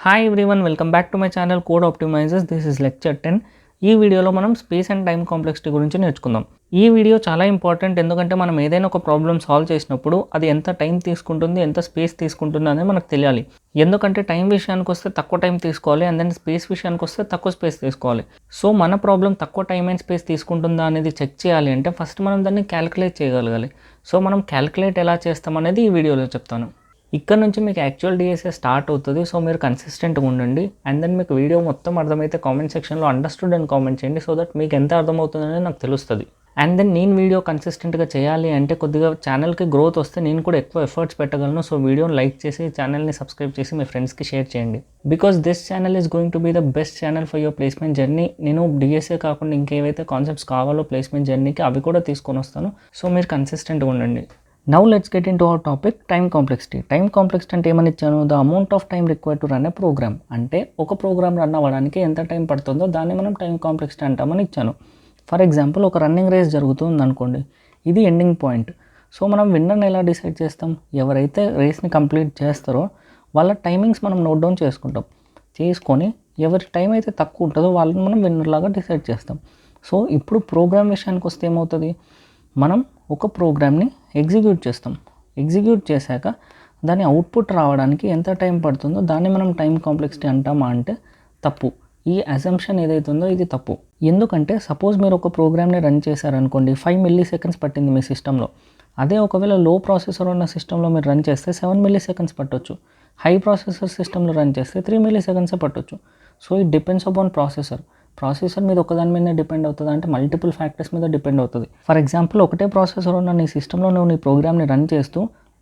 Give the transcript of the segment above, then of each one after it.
Hi everyone, welcome back to my channel code optimisers. This is lecture 10. ఈ వీడియోలో మనం space and time complexity గురించి నేర్చుకుందాం. ఈ వీడియో చాలా ఇంపార్టెంట్, ఎందుకంటే మనం ఏదైనా ఒక ప్రాబ్లమ్ సాల్వ్ చేసినప్పుడు అది ఎంత టైం తీసుకుంటుంది, ఎంత స్పేస్ తీసుకుంటుంది అనేది మనకు తెలియాలి. ఎందుకంటే టైం విషయానికి వస్తే తక్కువ టైం తీసుకోవాలి, అండ్ దెన్ స్పేస్ విషయానికి వస్తే తక్కువ స్పేస్ తీసుకోవాలి. సో మన ప్రాబ్లం తక్కువ టైం అండ్ స్పేస్ తీసుకుంటుందా అనేది చెక్ చేయాలి అంటే ఫస్ట్ మనం దాన్ని క్యాలిక్యులేట్ చేయగలగాలి. సో మనం క్యాలిక్యులేట్ ఎలా చేస్తాం అనేది ఈ వీడియోలో చెప్తాను. ఇక్కడ నుంచి మీకు యాక్చువల్ డిఎస్ఏ స్టార్ట్ అవుతుంది. సో మీరు కన్సిస్టెంట్గా ఉండండి, అండ్ దెన్ మీకు వీడియో మొత్తం అర్థమైతే కామెంట్ సెక్షన్లో అండర్స్టూడ్ అని కామెంట్ చేయండి, సో దట్ మీకు ఎంత అర్థమవుతుందని నాకు తెలుస్తుంది. అండ్ దెన్ నేను వీడియో కన్సిస్టెంట్గా చేయాలి అంటే కొద్దిగా ఛానల్కి గ్రోత్ వస్తే నేను కూడా ఎక్కువ ఎఫర్ట్స్ పెట్టగలను. సో వీడియోని లైక్ చేసి ఛానల్ని సబ్స్క్రైబ్ చేసి మీ ఫ్రెండ్స్కి షేర్ చేయండి. Because this channel is going to be the best channel for your placement journey. నేను డిఎస్ఏ కాకుండా ఇంకేవైతే కాన్సెప్ట్స్ కావాలో ప్లేస్మెంట్ జర్నీకి అవి కూడా తీసుకొని వస్తాను. సో మీరు కన్సిస్టెంట్గా ఉండండి. Now let's get into our topic, time complexity. Time complexity అంటే ఏమని ఇచ్చాను? The amount of time required to run a program. అంటే ఒక ప్రోగ్రామ్ రన్ అవ్వడానికి ఎంత టైం పడుతుందో దాన్ని మనం టైం కాంప్లెక్సిటీ అంటామని ఇచ్చాను. ఫర్ ఎగ్జాంపుల్ ఒక రన్నింగ్ రేస్ జరుగుతుంది అనుకోండి, ఇది ఎండింగ్ పాయింట్. సో మనం విన్నర్ని ఎలా డిసైడ్ చేస్తాం? ఎవరైతే రేస్ని కంప్లీట్ చేస్తారో వాళ్ళ టైమింగ్స్ మనం నోట్ డౌన్ చేసుకొని ఎవరి టైం అయితే తక్కువ ఉంటుందో వాళ్ళని మనం విన్నర్ లాగా డిసైడ్ చేస్తాం. సో ఇప్పుడు ప్రోగ్రామ్ విషయానికి వస్తే ఏమవుతుంది? మనం ఒక ప్రోగ్రామ్ని ఎగ్జిక్యూట్ చేశాక దాని అవుట్పుట్ రావడానికి ఎంత టైం పడుతుందో దాన్ని మనం టైం కాంప్లెక్సిటీ అంటామా అంటే తప్పు. ఈ అసంప్షన్ ఏదైతే ఉందో ఇది తప్పు. ఎందుకంటే సపోజ్ మీరు ఒక ప్రోగ్రామ్ని రన్ చేశారనుకోండి, 5 milliseconds పట్టింది మీ సిస్టంలో. అదే ఒకవేళ లో ప్రాసెసర్ ఉన్న సిస్టంలో మీరు రన్ చేస్తే 7 milliseconds పట్టొచ్చు. హై ప్రాసెసర్ సిస్టంలో రన్ చేస్తే 3 milliseconds పట్టొచ్చు. So it depends upon processor మీద ఒకదాని మీద డిపెండ్ అవుతుంది అంటే మల్టిపుల్ ఫ్యాక్టర్స్ మీద డిపెండ్ అవుతుంది. ఫర్ ఎగ్జాంపుల్ ఒకటే ప్రాసెసర్ ఉన్న నీ సిస్టంలో నువ్వు నీ ప్రోగ్రామ్ని రన్ చేస్తూ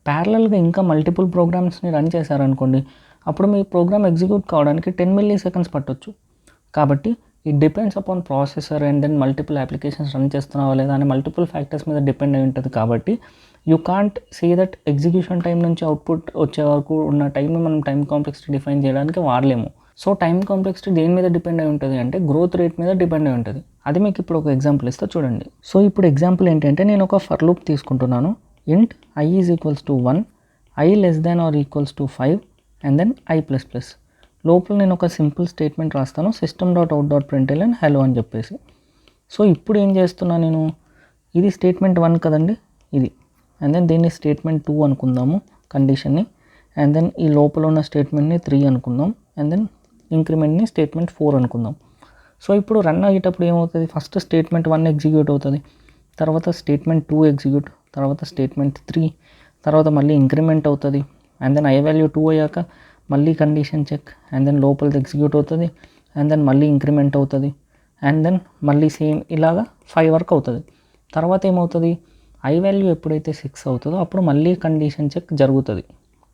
ప్యారలల్గా ఇంకా మల్టిపుల్ ప్రోగ్రామ్స్ని రన్ చేశారనుకోండి, అప్పుడు మీ ప్రోగ్రామ్ ఎగ్జిక్యూట్ కావడానికి 10 milliseconds పట్టొచ్చు. కాబట్టి it depends upon processor and then multiple applications run చేస్తున్నావా లేదా అని మల్టిపుల్ ఫ్యాక్టర్స్ మీద డిపెండ్ అయి ఉంటుంది. కాబట్టి you can't see that execution time నుంచి అవుట్పుట్ వచ్చే వరకు ఉన్న టైంని మనం టైం కాంప్లెక్సిటీ డిఫైన్ చేయడానికి వాడలేము. సో టైం కాంప్లెక్సిటీ దేని మీద డిపెండ్ అయి ఉంటుంది అంటే గ్రోత్ రేట్ మీద డిపెండ్ అయి ఉంటుంది. అది మీకు ఇప్పుడు ఒక ఎగ్జాంపుల్ ఇస్తా చూడండి. సో ఇప్పుడు ఎగ్జాంపుల్ ఏంటంటే నేను ఒక ఫర్ లూప్ తీసుకుంటున్నాను. Int i is equals to 1, i less than or equals to 5 and then i++. లోపల నేను ఒక సింపుల్ స్టేట్మెంట్ రాస్తాను, system.out.println hello అని చెప్పేసి. సో ఇప్పుడు ఏం చేస్తున్నా నేను, ఇది స్టేట్మెంట్ 1 కదండి ఇది, అండ్ దెన్ దీన్ని స్టేట్మెంట్ 2 అనుకుందాము కండిషన్ని, అండ్ దెన్ ఈ లోపల ఉన్న స్టేట్మెంట్ని 3 అనుకుందాం, అండ్ దెన్ ఇంక్రిమెంట్ని స్టేట్మెంట్ 4 అనుకుందాం. సో ఇప్పుడు రన్ అయ్యేటప్పుడు ఏమవుతుంది? ఫస్ట్ స్టేట్మెంట్ 1 ఎగ్జిక్యూట్ అవుతుంది, తర్వాత స్టేట్మెంట్ 2 ఎగ్జిక్యూట్, తర్వాత స్టేట్మెంట్ 3, తర్వాత మళ్ళీ ఇంక్రిమెంట్ అవుతుంది, అండ్ దెన్ i వాల్యూ 2 అయ్యాక మళ్ళీ కండిషన్ చెక్, అండ్ దెన్ లోపలిది ఎగ్జిక్యూట్ అవుతుంది, అండ్ దెన్ మళ్ళీ ఇంక్రిమెంట్ అవుతుంది, అండ్ దెన్ మళ్ళీ సేమ్ ఇలాగా 5 వరకు అవుతుంది. తర్వాత ఏమవుతుంది? i వాల్యూ ఎప్పుడైతే 6 అవుతుందో అప్పుడు మళ్ళీ కండిషన్ చెక్ జరుగుతుంది.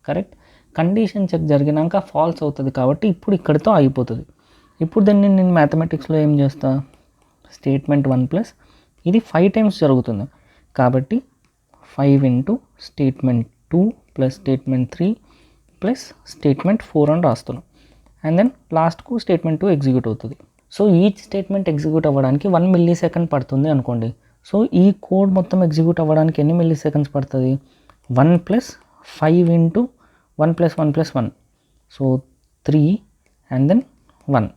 కరెక్ట్? కండిషన్ చెక్ జరిగినాక ఫాల్స్ అవుతుంది కాబట్టి ఇప్పుడు ఇక్కడితో ఆగిపోతుంది. ఇప్పుడు దీన్ని నేను మ్యాథమెటిక్స్లో ఏం చేస్తా? స్టేట్మెంట్ 1 ప్లస్ ఇది 5 టైమ్స్ జరుగుతుంది కాబట్టి 5 into statement 2 plus statement 3 plus statement 4 అని రాస్తున్నాం, అండ్ దెన్ లాస్ట్కు స్టేట్మెంట్ 2 ఎగ్జిక్యూట్ అవుతుంది. సో ఈచ్ స్టేట్మెంట్ ఎగ్జిక్యూట్ అవ్వడానికి 1 millisecond పడుతుంది అనుకోండి. సో ఈ కోడ్ మొత్తం ఎగ్జిక్యూట్ అవ్వడానికి ఎన్ని milliseconds పడుతుంది? 1 plus 5 into 1 plus 1 plus 1, so 3 and then 1.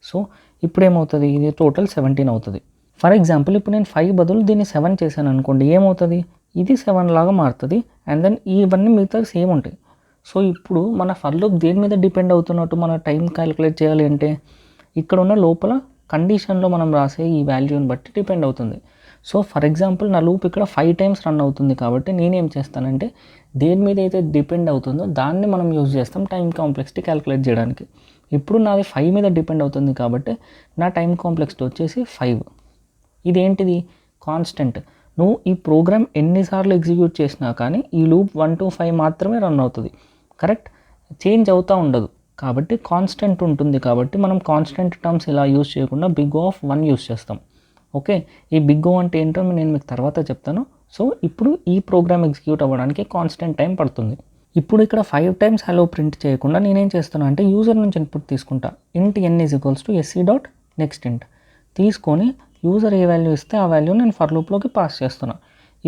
So ఇప్పుడు ఏమవుతుంది? ఇది టోటల్ 17 అవుతుంది. ఫర్ ఎగ్జాంపుల్ ఇప్పుడు నేను 5 బదులు దీన్ని 7 చేశాను అనుకోండి, ఏమవుతుంది? ఇది 7 లాగా మారుతుంది, అండ్ దెన్ ఇవన్నీ మిగతా సేమ్ ఉంటాయి. సో ఇప్పుడు మన ఫర్ లూప్ దేని మీద డిపెండ్ అవుతున్నట్టు మన టైం క్యాలిక్యులేట్ చేయాలి అంటే ఇక్కడ ఉన్న లోపల కండిషన్లో మనం రాసే ఈ వాల్యూని బట్టి డిపెండ్ అవుతుంది. సో ఫర్ ఎగ్జాంపుల్ నా లూప్ ఇక్కడ 5 టైమ్స్ రన్ అవుతుంది కాబట్టి నేనేం చేస్తానంటే దేని మీద అయితే డిపెండ్ అవుతుందో దాన్ని మనం యూజ్ చేస్తాం టైం కాంప్లెక్సిటీ క్యాలిక్యులేట్ చేయడానికి. ఇప్పుడు నాది 5 మీద డిపెండ్ అవుతుంది కాబట్టి నా టైం కాంప్లెక్సిటీ వచ్చేసి 5. ఇదేంటిది? కాన్స్టెంట్. నువ్వు ఈ ప్రోగ్రామ్ ఎన్నిసార్లు ఎగ్జిక్యూట్ చేసినా కానీ ఈ లూప్ 1 to 5 మాత్రమే రన్ అవుతుంది. కరెక్ట్? చేంజ్ అవుతూ ఉండదు కాబట్టి కాన్స్టెంట్ ఉంటుంది. కాబట్టి మనం కాన్స్టెంట్ టర్మ్స్ ఇలా యూజ్ చేయకుండా బిగ్ ఆఫ్ 1 యూజ్ చేస్తాం. ఓకే, ఈ బిగ్ ఓ అంటే ఏంటో నేను మీకు తర్వాత చెప్తాను. సో ఇప్పుడు ఈ ప్రోగ్రామ్ ఎగ్జిక్యూట్ అవ్వడానికి కాన్స్టెంట్ టైం పడుతుంది. ఇప్పుడు ఇక్కడ 5 టైమ్స్ హలో ప్రింట్ చేయకుండా నేనేం చేస్తాను అంటే యూజర్ నుంచి ఇన్పుట్ తీసుకుంటా. ఇంట్ n is equals to sc.next int తీసుకొని యూజర్ ఏ వాల్యూ ఇస్తే ఆ వాల్యూ నేను ఫర్ లూప్లోకి పాస్ చేస్తున్నా.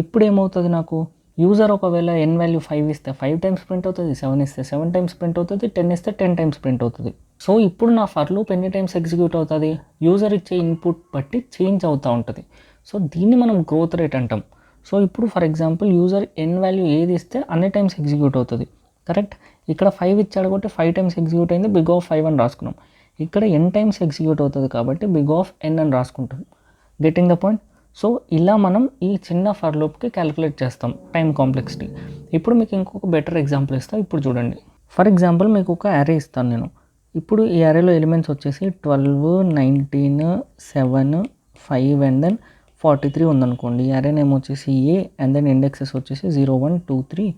ఇప్పుడు ఏమవుతుంది? నాకు యూజర్ ఒకవేళ n వాల్యూ 5 ఇస్తే 5 టైమ్స్ ప్రింట్ అవుతుంది, 7 ఇస్తే 7 టైమ్స్ ప్రింట్ అవుతుంది, 10 ఇస్తే 10 టైమ్స్ ప్రింట్ అవుతుంది. సో ఇప్పుడు నా ఫర్ లూప్ ఎన్ని టైమ్స్ ఎగ్జిక్యూట్ అవుతుంది, యూజర్ ఇచ్చే ఇన్పుట్ బట్టి చేంజ్ అవుతూ ఉంటుంది. సో దీన్ని మనం గ్రోత్ రేట్ అంటాం. సో ఇప్పుడు for example user n value ఏది ఇస్తే అన్ని టైమ్స్ ఎగ్జిక్యూట్ అవుతుంది, కరెక్ట్. ఇక్కడ 5 ఇచ్చాడు కాబట్టి 5 టైమ్స్ ఎగ్జిక్యూట్ అయింది, బిగ్ ఆఫ్ 5 అని రాసుకున్నాం. ఇక్కడ n టైమ్స్ ఎగ్జిక్యూట్ అవుతుంది కాబట్టి బిగ్ ఆఫ్ n అని రాసుకుంటాం. Getting the point. సో ఇలా మనం ఈ చిన్న ఫర్ లూప్కి క్యాలిక్యులేట్ చేస్తాం టైం కాంప్లెక్సిటీ. ఇప్పుడు మీకు ఇంకొక బెటర్ ఎగ్జాంపుల్ ఇస్తాను, ఇప్పుడు చూడండి. ఫర్ ఎగ్జాంపుల్ మీకు ఒక అరే ఇస్తాను నేను. ఇప్పుడు ఈ అరేలో ఎలిమెంట్స్ వచ్చేసి 12, 19, 7, 5 అండ్ దెన్ 43 ఉందనుకోండి. ఈ అరే నేమ్ వచ్చేసి ఏ అండ్ దెన్ ఇండెక్సెస్ వచ్చేసి 0, 1, 2, 3,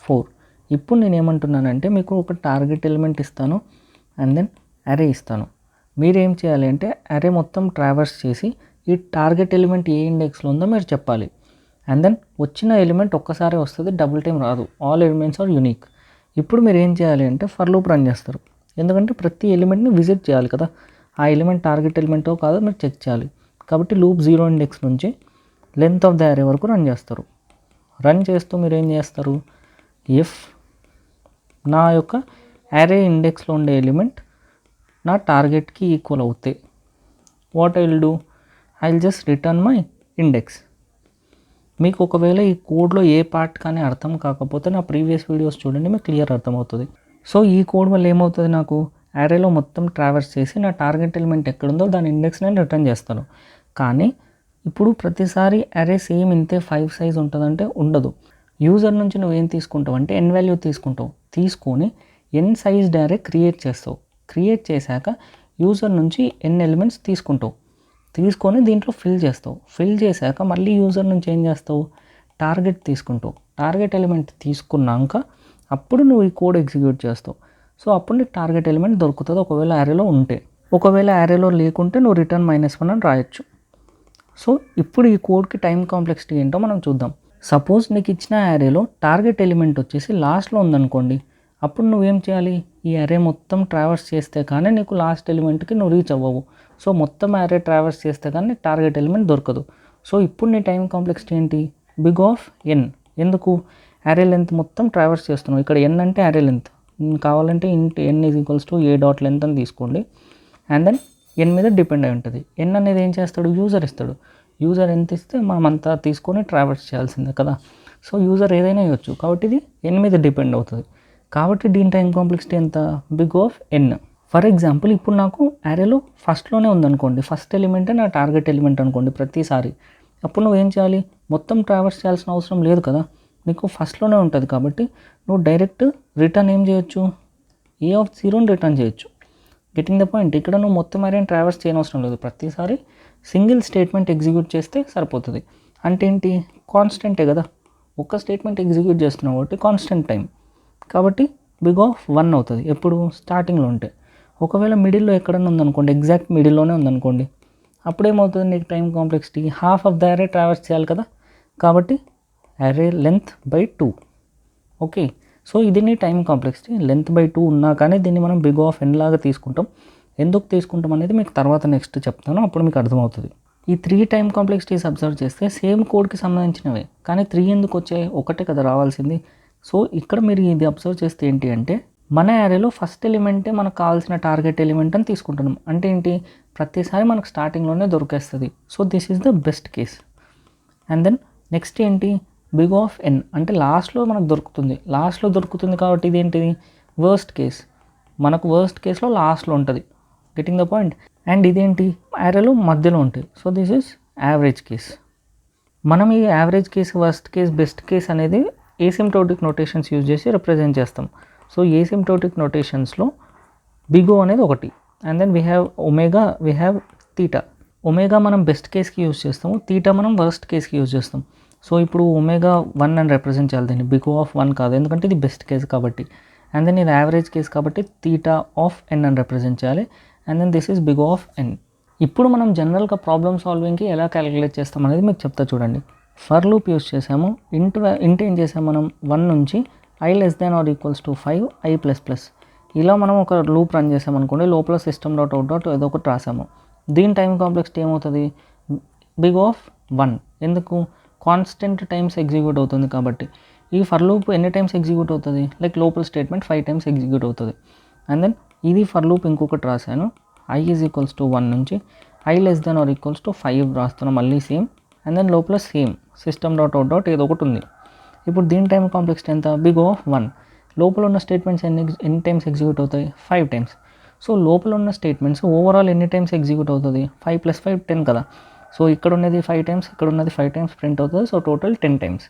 4. ఇప్పుడు నేను ఏమంటున్నానంటే మీకు ఒక టార్గెట్ ఎలిమెంట్ ఇస్తాను అండ్ దెన్ అరే ఇస్తాను. మీరు ఏం చేయాలి అంటే అరే మొత్తం ట్రావర్స్ చేసి ఈ టార్గెట్ ఎలిమెంట్ ఏ ఇండెక్స్లో ఉందో మీరు చెప్పాలి. అండ్ దెన్ వచ్చిన ఎలిమెంట్ ఒక్కసారి వస్తుంది, డబుల్ టైం రాదు. All elements are unique. ఇప్పుడు మీరు ఏం చేయాలి అంటే ఫర్ లూప్ రన్ చేస్తారు, ఎందుకంటే ప్రతి ఎలిమెంట్ని విజిట్ చేయాలి కదా. ఆ ఎలిమెంట్ టార్గెట్ ఎలిమెంటో కాదో మీరు చెక్ చేయాలి. కాబట్టి లూప్ 0 ఇండెక్స్ నుంచి లెంత్ ఆఫ్ ద అరే వరకు రన్ చేస్తారు. రన్ చేస్తూ మీరు ఏం చేస్తారు, ఇఫ్ నా యొక్క అరే ఇండెక్స్లో ఉండే ఎలిమెంట్ నా టార్గెట్కి ఈక్వల్ అవుతాయి, what I will do, I will just return my index. మీకు ఒకవేళ ఈ కోడ్లో ఏ పార్ట్ కానీ అర్థం కాకపోతే నా ప్రీవియస్ వీడియోస్ చూడండి, మీకు క్లియర్ అర్థమవుతుంది. సో ఈ కోడ్ వల్ల ఏమవుతుంది, నాకు అరేలో మొత్తం ట్రావర్స్ చేసి నా టార్గెట్ ఎలిమెంట్ ఎక్కడుందో దాని ఇండెక్స్ నేను రిటర్న్ చేస్తాను. కానీ ఇప్పుడు ప్రతిసారి అరే సేమ్ ఇంతే 5 సైజ్ ఉంటుందంటే ఉండదు. యూజర్ నుంచి నువ్వేం తీసుకుంటావు అంటే n వాల్యూ తీసుకుంటావు, తీసుకొని n సైజ్డ్ అరే క్రియేట్ చేస్తావు. క్రియేట్ చేశాక యూజర్ నుంచి n ఎలిమెంట్స్ తీసుకుంటావు, తీసుకొని దీంట్లో ఫిల్ చేస్తావు. ఫిల్ చేశాక మళ్ళీ యూజర్ నుంచి ఏం చేస్తావు, టార్గెట్ తీసుకుంటావు. టార్గెట్ ఎలిమెంట్ తీసుకున్నాక అప్పుడు నువ్వు ఈ కోడ్ ఎగ్జిక్యూట్ చేస్తావు. సో అప్పుడు నీకు టార్గెట్ ఎలిమెంట్ దొరుకుతుంది ఒకవేళ అరేలో ఉంటే. ఒకవేళ అరేలో లేకుంటే నువ్వు రిటర్న్ -1 అని రాయొచ్చు. సో ఇప్పుడు ఈ కోడ్కి టైం కాంప్లెక్సిటీ ఏంటో మనం చూద్దాం. సపోజ్ నీకు ఇచ్చిన అరేలో టార్గెట్ ఎలిమెంట్ వచ్చేసి లాస్ట్లో ఉందనుకోండి, అప్పుడు నువ్వేం చేయాలి, ఈ అరే మొత్తం ట్రావర్స్ చేస్తే కానీ నీకు లాస్ట్ ఎలిమెంట్కి నువ్వు రీచ్ అవ్వవు. సో మొత్తం అరే ట్రావర్స్ చేస్తే కానీ టార్గెట్ ఎలిమెంట్ దొరకదు. సో ఇప్పుడు నీ టైం కాంప్లెక్సిటీ ఏంటి, బిగ్ ఆఫ్ n. ఎందుకు, అరే లెంత్ మొత్తం ట్రావర్స్ చేస్తున్నావు. ఇక్కడ n అంటే అరే లెంత్, కావాలంటే ఇంట్ n = a డాట్ లెంత్ అని తీసుకోండి. అండ్ దెన్ n మీద డిపెండ్ అయి ఉంటుంది. n అనేది ఏం చేస్తాడు, యూజర్ ఇస్తాడు. యూజర్ ఎంత ఇస్తే మనం అంతా తీసుకొని ట్రావర్స్ చేయాల్సిందే కదా. సో యూజర్ ఏదైనా ఇవ్వచ్చు, కాబట్టి ఇది n మీద డిపెండ్ అవుతుంది. కాబట్టి దీని టైం కాంప్లెక్సిటీ ఎంత, big of n. For example ఇప్పుడు నాకు అరేలో ఫస్ట్లోనే ఉందనుకోండి, ఫస్ట్ ఎలిమెంటే నా టార్గెట్ ఎలిమెంట్ అనుకోండి ప్రతిసారి. అప్పుడు నువ్వు ఏం చేయాలి, మొత్తం ట్రావర్స్ చేయాల్సిన అవసరం లేదు కదా, నీకు ఫస్ట్లోనే ఉంటుంది. కాబట్టి నువ్వు డైరెక్ట్ రిటర్న్ ఏం చేయొచ్చు, a ఆఫ్ 0ని రిటర్న్ చేయొచ్చు. Getting the point. ఇక్కడ నువ్వు మొత్తం అరేని ట్రావర్స్ చేయనవసరం లేదు, ప్రతిసారి సింగిల్ స్టేట్మెంట్ ఎగ్జిక్యూట్ చేస్తే సరిపోతుంది. అంటే ఏంటి, కాన్స్టెంటే కదా, ఒక్క స్టేట్మెంట్ ఎగ్జిక్యూట్ చేస్తున్నావు కాబట్టి కాన్స్టెంట్ టైం, కాబట్టి బిగ్ ఆఫ్ 1 అవుతుంది ఎప్పుడు, స్టార్టింగ్లో ఉంటే. ఒకవేళ మిడిల్లో ఎక్కడన్నా ఉందనుకోండి, ఎగ్జాక్ట్ మిడిల్లోనే ఉందనుకోండి, అప్పుడేమవుతుంది, నీకు time complexity half of the అరే ట్రావర్స్ చేయాలి కదా, కాబట్టి అరే లెంత్ బై 2. ఓకే, సో ఇది నీ టైం కాంప్లెక్సిటీ. లెంత్ బై 2 ఉన్నా కానీ దీన్ని మనం బిగ్ ఆఫ్ n లాగా తీసుకుంటాం. ఎందుకు తీసుకుంటాం అనేది మీకు తర్వాత నెక్స్ట్ చెప్తాను, అప్పుడు మీకు అర్థమవుతుంది. ఈ 3 టైం కాంప్లెక్సిటీస్ అబ్జర్వ్ చేస్తే సేమ్ కోడ్కి సంబంధించినవే, కానీ 3 ఎందుకు వచ్చాయి, ఒకటే కదా రావాల్సింది. సో ఇక్కడ మీరు ఇది అబ్జర్వ్ చేస్తే ఏంటి అంటే, మన అరేలో ఫస్ట్ ఎలిమెంటే మనకు కావాల్సిన టార్గెట్ ఎలిమెంట్ అని తీసుకుంటున్నాం. అంటే ఏంటి, ప్రతిసారి మనకు స్టార్టింగ్లోనే దొరికేస్తుంది. So this is the best case. And then next ఏంటి, బిగ్ ఆఫ్ n అంటే లాస్ట్లో మనకు దొరుకుతుంది. లాస్ట్లో దొరుకుతుంది కాబట్టి ఇదేంటిది, వర్స్ట్ కేస్. మనకు వర్స్ట్ కేస్లో లాస్ట్లో ఉంటుంది. Getting the point. అండ్ ఇదేంటి, అరేలో మధ్యలో ఉంటుంది. So this is average case. మనం ఈ average case, worst case, best case అనేది ఏసిమ్ప్టోటిక్ నోటేషన్స్ యూజ్ చేసి రిప్రజెంట్ చేస్తాం. సో ఏసిమ్ప్టోటిక్ నోటేషన్స్లో బిగ్ O అనేది ఒకటి, and then we have omega, we have theta. Omega మనం బెస్ట్ కేస్కి యూజ్ చేస్తాము, తీటా మనం వర్స్ట్ కేస్కి యూజ్ చేస్తాం. సో ఇప్పుడు ఒమేగా 1 అని రిప్రజెంట్ చేయాలి దీన్ని, బిగ్ ఆఫ్ 1 కాదు, ఎందుకంటే ఇది బెస్ట్ కేస్ కాబట్టి. అండ్ దెన్ ఇది యావరేజ్ కేస్ కాబట్టి తీటా ఆఫ్ n అని రిప్రజెంట్ చేయాలి. And then this is big of n. ఇప్పుడు మనం జనరల్గా ప్రాబ్లమ్ సాల్వింగ్కి ఎలా క్యాలిక్యులేట్ చేస్తాం అనేది మీకు చెప్తా చూడండి. ఫర్ లూప్ యూజ్ చేసాము, ఇంట్ ఏం చేసాము మనం, 1 నుంచి i <= 5 i++. ఇలా మనం ఒక లూప్ రన్ చేసామనుకోండి, లోపల system.out ఏదో ఒకటి రాసాము. దీని టైం కాంప్లెక్సిటీ ఏమవుతుంది, బిగ్ ఆఫ్ 1. ఎందుకు, కాన్స్టెంట్ టైమ్స్ ఎగ్జిక్యూట్ అవుతుంది కాబట్టి ఈ ఫర్ లూప్ ఎన్ని టైమ్స్ ఎగ్జిక్యూట్ అవుతుంది, లైక్ లోపల స్టేట్మెంట్ 5 టైమ్స్ ఎగ్జిక్యూట్ అవుతుంది. అండ్ దెన్ ఇది ఫర్ లూప్ ఇంకొకటి రాశాను, i ఈజ్ ఈక్వల్స్ టు 1 నుంచి i less than or equals to 5 రాస్తున్నాం మళ్ళీ సేమ్. అండ్ దెన్ లోపల same system dot out dot ఏదో ఒకటి ఉంది. ఇప్పుడు దీని టైం కాంప్లెక్సిటీ ఎంత, బిగ్ ఆఫ్ 1. లోపల ఉన్న స్టేట్మెంట్స్ ఎన్ని టైమ్స్ ఎగ్జిక్యూట్ అవుతాయి, 5 టైమ్స్. సో లోపల ఉన్న స్టేట్మెంట్స్ ఓవరాల్ ఎన్ని టైమ్స్ ఎగ్జిక్యూట్ అవుతుంది, 5 + 5 10 కదా. సో ఇక్కడ ఉన్నది 5 టైమ్స్, ఇక్కడ ఉన్నది 5 టైమ్స్ ప్రింట్ అవుతుంది. So total 10 times.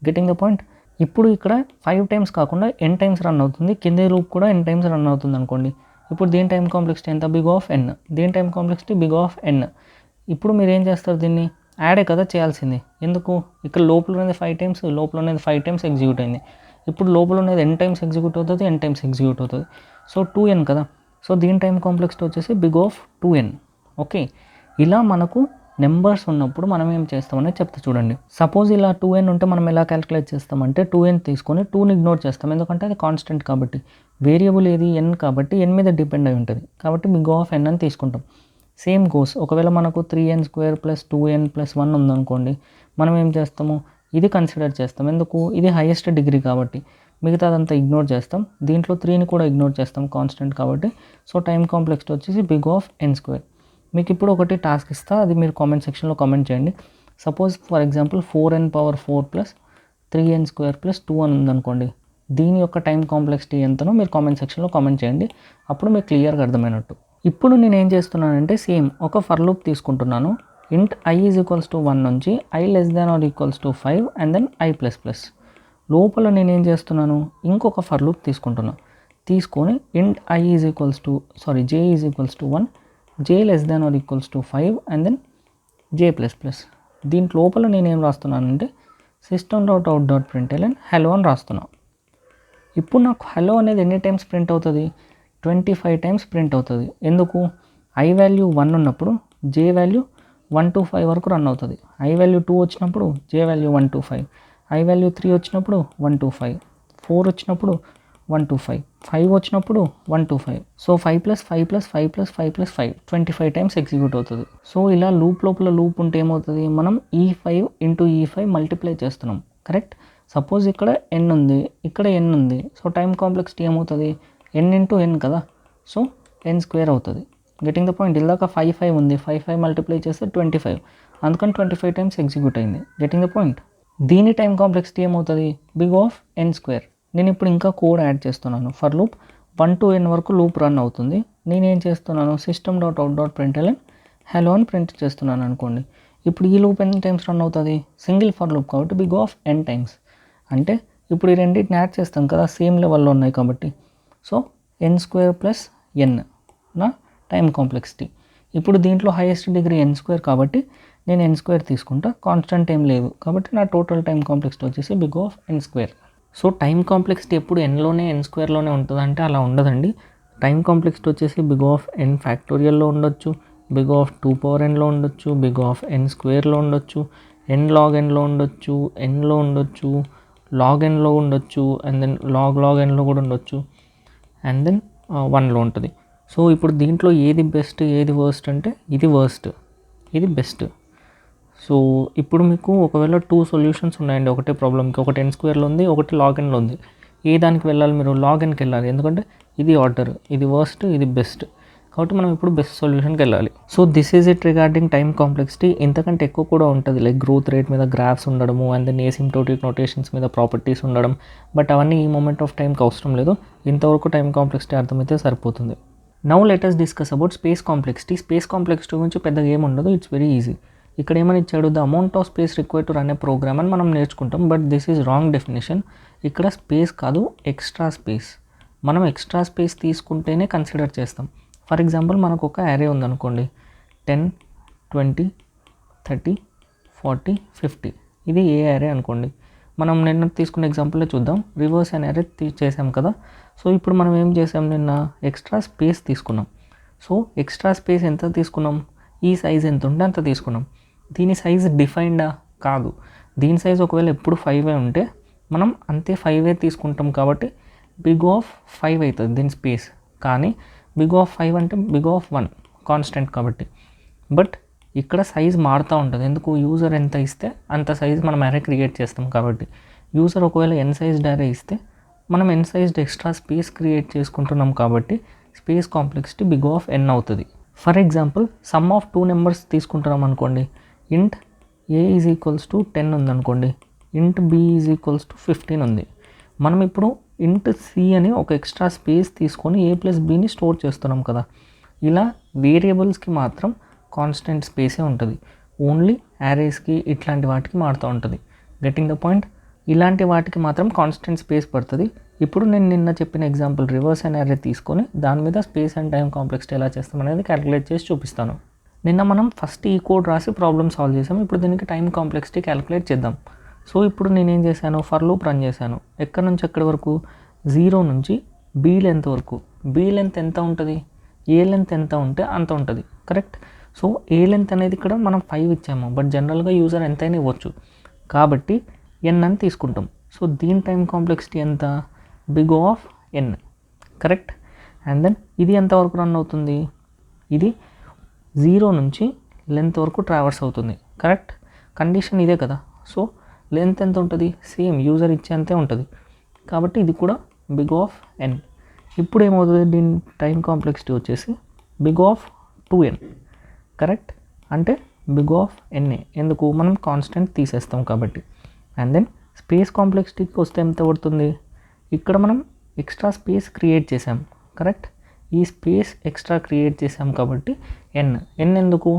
Getting the point. ఇప్పుడు ఇక్కడ 5 టైమ్స్ కాకుండా n టైమ్స్ రన్ అవుతుంది, కింద లూప్ కూడా n టైమ్స్ రన్ అవుతుంది అనుకోండి. ఇప్పుడు దీని టైం కాంప్లెక్సిటీ ఎంత, బిగ్ ఆఫ్ n. దీని time complexity big of n. ఇప్పుడు మీరు ఏం చేస్తారు, దీన్ని యాడే కదా చేయాల్సింది. ఎందుకు, ఇక్కడ లోపల ఉన్నది 5 టైమ్స్, లోపల ఉన్నది 5 టైమ్స్ ఎగ్జిక్యూట్ అయింది. ఇప్పుడు లోపల ఉన్నది n టైమ్స్ ఎగ్జిక్యూట్ అవుతుంది, n టైమ్స్ ఎగ్జిక్యూట్ అవుతుంది. సో 2n కదా. సో దీని టైం కాంప్లెక్సిటీ వచ్చేసి బిగ్ ఆఫ్ 2n. ఓకే, ఇలా మనకు నెంబర్స్ ఉన్నప్పుడు మనం ఏం చేస్తామని చెప్తా చూడండి. సపోజ్ ఇలా 2n ఉంటే మనం ఎలా క్యాలిక్యులేట్ చేస్తామంటే 2n తీసుకొని 2ని ఇగ్నోర్ చేస్తాం, ఎందుకంటే అది కాన్స్టెంట్ కాబట్టి. వేరియబుల్ ఏది n కాబట్టి n మీద డిపెండ్ అయి ఉంటుంది కాబట్టి బిగ్ ఆఫ్ n అని తీసుకుంటాం. సేమ్ గోస్, ఒకవేళ మనకు 3n² + 2n + 1 ఉందనుకోండి, మనం ఏం చేస్తాము, ఇది కన్సిడర్ చేస్తాం. ఎందుకు, ఇది హైయెస్ట్ డిగ్రీ కాబట్టి. మిగతా అదంతా ఇగ్నోర్ చేస్తాం. దీంట్లో 3ని కూడా ఇగ్నోర్ చేస్తాం, కాన్స్టెంట్ కాబట్టి. సో టైం కాంప్లెక్సిటీ వచ్చేసి బిగ్ ఆఫ్ n². మీకు ఇప్పుడు ఒకటి టాస్క్ ఇస్తా, అది మీరు కామెంట్ సెక్షన్లో కామెంట్ చేయండి. Suppose for example 4n⁴ + 3n² + 2 అని ఉందనుకోండి, దీని యొక్క టైం కాంప్లెక్సిటీ ఎంతనో మీరు కామెంట్ సెక్షన్లో కామెంట్ చేయండి, అప్పుడు మీకు క్లియర్గా అర్థమైనట్టు. ఇప్పుడు నేను ఏం చేస్తున్నానంటే సేమ్ ఒక ఫర్ లూప్ తీసుకుంటున్నాను. int i is equals to 1 నుంచి i less than or equals to 5 and then i++. లోపల నేను ఏం చేస్తున్నాను, ఇంకొక ఫర్ లూప్ తీసుకొని int j is equals to 1, j less than or equals to 5 and then j++. దీని లోపల నేను ఏం రాస్తున్నానంటే system dot out dot print LN hello అని రాస్తున్నాను. ఇప్పుడు నాకు హలో అనేది ఎన్ని టైమ్స్ ప్రింట్ అవుతుంది, 25 టైమ్స్ ప్రింట్ అవుతుంది. ఎందుకు, i వాల్యూ 1 ఉన్నప్పుడు j వాల్యూ 1 to 5 వరకు రన్ అవుతుంది. i వాల్యూ 2 వచ్చినప్పుడు j value 1 to 5, i value 3 వచ్చినప్పుడు 1 to 5, 4 వచ్చినప్పుడు 1 to 5, 5 వచ్చినప్పుడు 1 to 5. సో 5 + 5 + 5 + 5 + 5 25 టైమ్స్ ఎగ్జిక్యూట్ అవుతుంది. సో ఇలా లూప్ లోపల లూప్ ఉంటే ఏమవుతుంది, మనం E5 × E5 మల్టిప్లై చేస్తున్నాం, కరెక్ట్. సపోజ్ ఇక్కడ n ఉంది, ఇక్కడ n ఉంది. సో టైం కాంప్లెక్సిటీ ఏమవుతుంది, n × n కదా. సో n² అవుతుంది. Getting the point. ఇలాక 5 ఉంది, 5 మల్టిప్లై చేస్తే 25, అందుకని 25 టైమ్స్ ఎగ్జిక్యూట్ అయింది. Getting the point. దీని టైం కాంప్లెక్సిటీ ఏమవుతుంది, బిగ్ ఆఫ్ n². నేను ఇప్పుడు ఇంకా కోడ్ యాడ్ చేస్తున్నాను. ఫర్ లూప్ 1 to n వరకు లూప్ రన్ అవుతుంది. నేనేం చేస్తున్నాను, system dot out dot print LN hello అని ప్రింట్ చేస్తున్నాను అనుకోండి. ఇప్పుడు ఈ లూప్ ఎన్ని టైమ్స్ రన్ అవుతుంది, సింగిల్ ఫర్ లూప్ కాబట్టి బిగ్ ఆఫ్ n టైమ్స్. అంటే ఇప్పుడు ఈ రెండింటిని యాడ్ చేస్తాం కదా, సేమ్ లెవెల్లో ఉన్నాయి కాబట్టి. సో n² + n నా టైం కాంప్లెక్సిటీ. ఇప్పుడు దీంట్లో హైయెస్ట్ డిగ్రీ n² కాబట్టి నేను n² తీసుకుంటా, కాన్స్టెంట్ ఏం లేదు కాబట్టి నా టోటల్ టైం కాంప్లెక్సిటీ వచ్చేసి big of n². So time complexity ఎప్పుడు n-లోనే n²లోనే ఉంటుంది అంటే అలా ఉండదండి. టైం కాంప్లెక్సిటీ వచ్చేసి బిగ్ ఆఫ్ n ఫ్యాక్టోరియల్లో ఉండొచ్చు, బిగ్ ఆఫ్ 2n లో ఉండొచ్చు, బిగ్ ఆఫ్ n² ఉండొచ్చు, n log n ఉండొచ్చు, nలో ఉండొచ్చు, log nలో ఉండొచ్చు, అండ్ దెన్ log nలో కూడా ఉండొచ్చు, అండ్ దెన్ 1లో ఉంటుంది. సో ఇప్పుడు దీంట్లో ఏది బెస్ట్ ఏది వర్స్ట్ అంటే ఇది వర్స్ట్, ఇది బెస్ట్. సో ఇప్పుడు మీకు ఒకవేళ 2 సొల్యూషన్స్ ఉన్నాయండి ఒకటే ప్రాబ్లమ్కి, ఒకటి n²లో ఉంది, ఒకటి log nలో ఉంది. ఏ దానికి వెళ్ళాలి, మీరు log nకి వెళ్ళాలి, ఎందుకంటే ఇది ఆర్డర్, ఇది వర్స్ట్, ఇది బెస్ట్ కాబట్టి మనం ఇప్పుడు బెస్ట్ సొల్యూషన్కి వెళ్ళాలి. So this is it regarding time complexity. ఇంతకంటే ఎక్కువ కూడా ఉంటుంది, లైక్ గ్రోత్ రేట్ మీద గ్రాఫ్స్ ఉండడము, అండ్ దెన్ ఏసిమ్ప్టోటిక్ నోటేషన్స్ మీద ప్రాపర్టీస్ ఉండడం. బట్ అవన్నీ ఈ మూమెంట్ ఆఫ్ టైంకి అవసరం లేదు. ఇంతవరకు టైం కాంప్లెక్సిటీ అర్థమైతే సరిపోతుంది. Now let us discuss about space complexity. Space complexity గురించి పెద్దగా ఏమి ఉండదు, ఇట్స్ వెరీ ఈజీ. ఇక్కడ ఏమని ఇచ్చాడు, the amount of space required to run a program అని మనం నేర్చుకుంటాం. But this is wrong definition. ఇక్కడ స్పేస్ కాదు, ఎక్స్ట్రా స్పేస్. మనం ఎక్స్ట్రా స్పేస్ తీసుకుంటేనే కన్సిడర్ చేస్తాం. ఫర్ ఎగ్జాంపుల్ మనకు ఒక అరే ఉందనుకోండి, 10, 20, 30, 40, 50. ఇది ఏ అరే అనుకోండి. మనం నిన్న తీసుకున్న ఎగ్జాంపుల్లో చూద్దాం. రివర్స్ అనే అరే చేసాం కదా. సో ఇప్పుడు మనం ఏం చేసాం, నిన్న ఎక్స్ట్రా స్పేస్ తీసుకున్నాం. సో ఎక్స్ట్రా స్పేస్ ఎంత తీసుకున్నాం, ఈ సైజ్ ఎంత ఉంటే అంత తీసుకున్నాం. దీని సైజ్ డిఫైన్డా కాదు. దీని సైజ్ ఒకవేళ ఎప్పుడు 5 ఉంటే మనం అంతే 5 తీసుకుంటాం కాబట్టి బిగ్ ఆఫ్ 5 అవుతుంది దీని స్పేస్. కానీ బిగ్ ఆఫ్ 5 అంటే బిగ్ ఆఫ్ 1 కాన్స్టెంట్ కాబట్టి. బట్ ఇక్కడ సైజ్ మారుతూ ఉంటుంది. ఎందుకు? యూజర్ ఎంత ఇస్తే అంత సైజ్ మనం అరే క్రియేట్ చేస్తాం కాబట్టి. యూజర్ ఒకవేళ n సైజ్డ్ అరే ఇస్తే మనం n sized extra space create చేసుకుంటున్నాం కాబట్టి space complexity big of n అవుతుంది. For example sum of 2 numbers తీసుకుంటున్నాం అనుకోండి. ఇంట్ a ఈజ్ ఈక్వల్స్ టు 10 ఉందనుకోండి, ఇంట్ b ఈజ్ ఈక్వల్స్ టు 15 ఉంది. మనం ఇప్పుడు ఇంట్ c అని ఒక ఎక్స్ట్రా స్పేస్ తీసుకొని a ప్లస్ bని స్టోర్ చేస్తున్నాం కదా. ఇలా వేరియబుల్స్కి మాత్రం కాన్స్టెంట్ స్పేసే ఉంటుంది. ఓన్లీ యారేస్కి ఇట్లాంటి వాటికి మారుతూ ఉంటుంది. Getting the point? ఇలాంటి వాటికి మాత్రం కాన్స్టెంట్ స్పేస్ పడుతుంది. ఇప్పుడు నేను నిన్న చెప్పిన ఎగ్జాంపుల్ రివర్స్ అండ్ అరే తీసుకొని దాని మీద స్పేస్ అండ్ టైం కాంప్లెక్సిటీ ఎలా చేస్తాం అనేది క్యాలిక్యులేట్ చేసి చూపిస్తాను. నిన్న మనం ఫస్ట్ ఈ కోడ్ రాసి ప్రాబ్లమ్ సాల్వ్ చేసాం. ఇప్పుడు దీనికి టైం కాంప్లెక్సిటీ క్యాలిక్యులేట్ చేద్దాం. సో ఇప్పుడు నేనేం చేశాను, ఫర్ లూప్ రన్ చేశాను. ఎక్కడి నుంచి ఎక్కడి వరకు? 0 నుంచి b లెంత్ వరకు. b లెంత్ ఎంత ఉంటుంది? ఏ లెంత్ ఎంత ఉంటే అంత ఉంటుంది. కరెక్ట్? సో ఏ లెంత్ అనేది ఇక్కడ మనం 5 ఇచ్చాము, బట్ జనరల్గా యూజర్ ఎంతైనా ఇవ్వచ్చు కాబట్టి n అని తీసుకుంటాం. సో దీని టైం కాంప్లెక్సిటీ ఎంత? Big of n. Correct? And then ఇది ఎంతవరకు రన్ అవుతుంది? ఇది 0 నుంచి లెంత్ వరకు ట్రావర్స్ అవుతుంది. కరెక్ట్? కండిషన్ ఇదే కదా. సో లెంత్ ఎంత ఉంటుంది? సేమ్ యూజర్ ఇచ్చేంతే ఉంటుంది కాబట్టి ఇది కూడా బిగ్ ఆఫ్ n. ఇప్పుడు ఏమవుతుంది? దీని టైం కాంప్లెక్సిటీ వచ్చేసి బిగ్ ఆఫ్ 2n. కరెక్ట్? అంటే బిగ్ ఆఫ్ n. ఎందుకు? మనం కాన్స్టెంట్ తీసేస్తాం కాబట్టి. అండ్ దెన్ స్పేస్ కాంప్లెక్సిటీకి వస్తే ఎంత పడుతుంది? ఇక్కడ మనం ఎక్స్ట్రా స్పేస్ క్రియేట్ చేసాం. కరెక్ట్? ఈ స్పేస్ ఎక్స్ట్రా క్రియేట్ చేసాం కాబట్టి n ఎందుకు?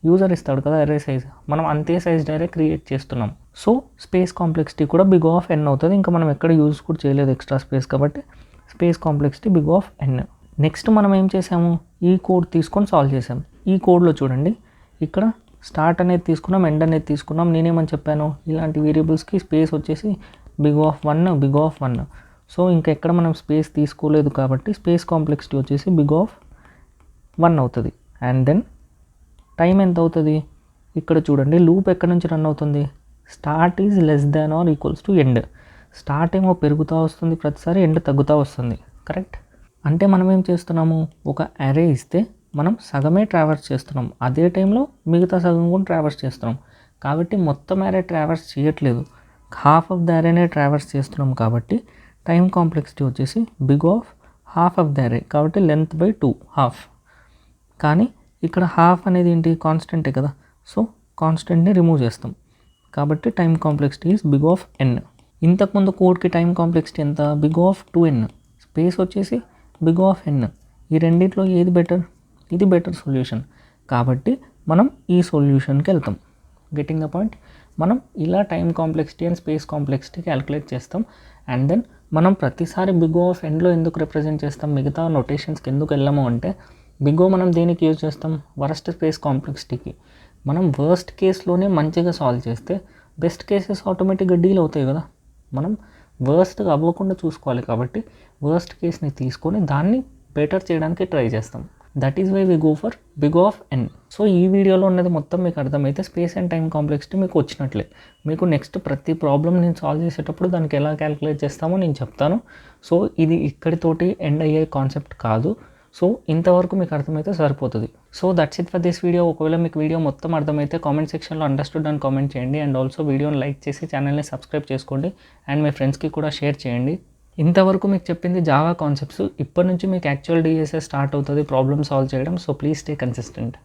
యూజర్ ఇస్తాడు కదా అరే సైజ్, మనం అంతే సైజ్ అరే క్రియేట్ చేస్తున్నాం. సో స్పేస్ కాంప్లెక్సిటీ కూడా బిగ్ ఆఫ్ n అవుతుంది. ఇంకా మనం ఎక్కడ యూజ్ కూడా చేయలేదు ఎక్స్ట్రా స్పేస్ కాబట్టి space complexity big of n. Next మనం ఏం చేసాము? ఈ కోడ్ తీసుకొని సాల్వ్ చేసాం. ఈ కోడ్లో చూడండి, ఇక్కడ స్టార్ట్ అనేది తీసుకున్నాం, ఎండ్ అనేది తీసుకున్నాం. నేనేమని చెప్పాను? ఇలాంటి వేరియబుల్స్కి స్పేస్ వచ్చేసి big of 1, big of 1. So ఇంకా ఎక్కడ మనం స్పేస్ తీసుకోలేదు కాబట్టి స్పేస్ కాంప్లెక్సిటీ వచ్చేసి బిగ్ ఆఫ్ 1 అవుతుంది. అండ్ దెన్ టైం ఎంత అవుతుంది? ఇక్కడ చూడండి, లూప్ ఎక్కడి నుంచి రన్ అవుతుంది? Start is less than or equals to end. Start ఏమో పెరుగుతూ వస్తుంది ప్రతిసారి, ఎండ్ తగ్గుతూ వస్తుంది. కరెక్ట్? అంటే మనం ఏం చేస్తున్నాము? ఒక అరే ఇస్తే మనం సగమే ట్రావర్స్ చేస్తున్నాం, అదే టైంలో మిగతా సగం కూడా ట్రావర్స్ చేస్తున్నాం కాబట్టి మొత్తం అరే ట్రావర్స్ చేయట్లేదు, హాఫ్ ఆఫ్ ద అరేనే ట్రావర్స్ చేస్తున్నాం కాబట్టి టైం కాంప్లెక్సిటీ వచ్చేసి big of half of the array కాబట్టి లెంత్ బై 2 హాఫ్. కానీ ఇక్కడ హాఫ్ అనేది ఏంటి? కాన్స్టెంటే కదా. సో కాన్స్టెంట్ని రిమూవ్ చేస్తాం కాబట్టి time complexity is big of n. ఇంతకుముందు కోడ్కి టైం కాంప్లెక్సిటీ ఎంత? Big of 2n. స్పేస్ వచ్చేసి బిగ్ ఆఫ్ n. ఈ రెండిట్లో ఏది బెటర్? ఇది బెటర్ సొల్యూషన్ కాబట్టి మనం ఈ సొల్యూషన్కి వెళ్తాం. Getting the point? మనం ఇలా time complexity and space complexity calculate చేస్తాం. అండ్ దెన్ మనం ప్రతిసారి బిగ్ ఆఫ్ ఎన్లో ఎందుకు రిప్రజెంట్ చేస్తాం? మిగతా నొటేషన్స్కి ఎందుకు వెళ్ళాము అంటే బిగ్ ఓ మనం దేనికి యూజ్ చేస్తాం? వరస్ట్ స్పేస్ కాంప్లెక్సిటీకి. మనం వర్స్ట్ కేస్లోనే మంచిగా సాల్వ్ చేస్తే బెస్ట్ కేసెస్ ఆటోమేటిక్గా డీల్ అవుతాయి కదా. మనం వర్స్ట్గా అవ్వకుండా చూసుకోవాలి కాబట్టి వర్స్ట్ కేస్ని తీసుకొని దాన్ని బెటర్ చేయడానికి ట్రై చేస్తాం. That is why we go for big of n. So ఈ వీడియోలో ఉన్నది మొత్తం మీకు అర్థమైతే స్పేస్ అండ్ టైం కాంప్లెక్సిటీ మీకు వచ్చినట్లే. మీకు నెక్స్ట్ ప్రతి ప్రాబ్లమ్ నేను సాల్వ్ చేసేటప్పుడు దానికి ఎలా క్యాలిక్యులేట్ చేస్తామో నేను చెప్తాను. సో ఇది ఇక్కడితోటి ఎండ్ అయ్యే కాన్సెప్ట్ కాదు. సో ఇంతవరకు మీకు అర్థమైతే సరిపోతుంది. So that's it for this video. ఒకవేళ మీకు వీడియో మొత్తం అర్థమైతే కామెంట్ సెక్షన్లో అండర్స్టూడ్ అని కామెంట్ చేయండి. అండ్ ఆల్సో వీడియోని లైక్ చేసి ఛానల్ని సబ్స్క్రైబ్ చేసుకోండి అండ్ మీ ఫ్రెండ్స్కి కూడా షేర్ చేయండి. ఇంతవరకు మీకు చెప్పింది జావా కాన్సెప్ట్స్. ఇప్పటి నుంచి మీకు యాక్చువల్ డిఎస్ఏ స్టార్ట్ అవుతుంది ప్రాబ్లమ్ సాల్వ్ చేయడం. So please stay consistent.